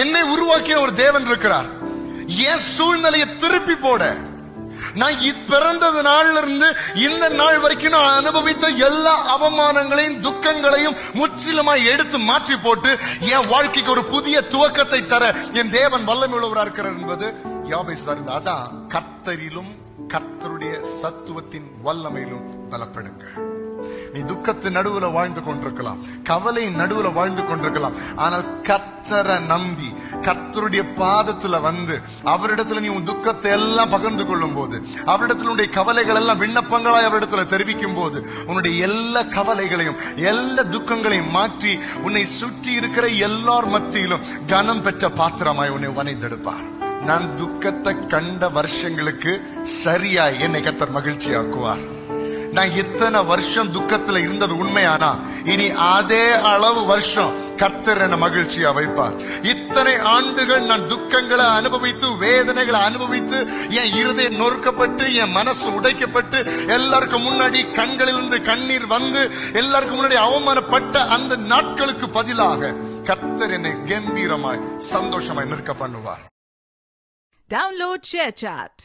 என்னை உருவாக்கிய ஒரு தேவன் இருக்கிறார். என் சூழ்நிலையை திருப்பி போட, நான் பிறந்தது நாள்ல இருந்து இந்த நாள் வரைக்கும் நான் அனுபவித்த எல்லா அவமானங்களையும் துக்கங்களையும் முற்றிலுமாய் எடுத்து மாற்றி போட்டு என் வாழ்க்கைக்கு ஒரு புதிய துவக்கத்தை தர என் தேவன் வல்லமை உள்ளவராக இருக்கிறார் என்பது யாபேஸ் அறிந்தார். அதான் கர்த்தரிலும் கர்த்தருடைய சத்துவத்தின் வல்லமையிலும் பலப்படுங்க. நீ துக்கத்தின் நடுவுல வாழ்ந்து கொண்டிருக்கலாம், கவலை நடுவுல வாழ்ந்து கொண்டிருக்கலாம். ஆனால் கர்த்தரை நம்பி கர்த்தருடைய பாதத்துல வந்து அவரிடத்துல நீ உன் துக்கத்தை எல்லாம் பகிர்ந்து கொள்ளும் போது, அவரிடத்துல உன்னுடைய கவலைகள் எல்லாம் விண்ணப்பங்களாய் அவரிடத்துல தெரிவிக்கும் போது, உன்னுடைய எல்லா கவலைகளையும் எல்லா துக்கங்களையும் மாற்றி உன்னை சுற்றி இருக்கிற எல்லார் மத்தியிலும் கனம் பெற்ற பாத்திரமாய் உன்னை வனைந்தெடுப்பார். நான் துக்கத்தை கண்ட வருஷங்களுக்கு சரியாய் என்னை கர்த்தர் மகிழ்ச்சி ஆக்குவார். நான் இத்தனை வருஷம் துக்கத்துல இருந்தது உண்மையானா இனி அதே அளவு வருஷம் கர்த்தர் என்ன மகிழ்ச்சியா வைப்பார். இத்தனை ஆண்டுகள் நான் துக்கங்களை அனுபவித்து வேதனைகளை அனுபவித்து என் இருதயம் நொறுக்கப்பட்டு என் மனசு உடைக்கப்பட்டு எல்லாருக்கும் முன்னாடி கண்களிலிருந்து கண்ணீர் வந்து எல்லாருக்கும் முன்னாடி அவமானப்பட்ட அந்த நாட்களுக்கு பதிலாக கர்த்தர் என்னை கம்பீரமாய் சந்தோஷமாய் நிற்க பண்ணுவார். Download ShareChat.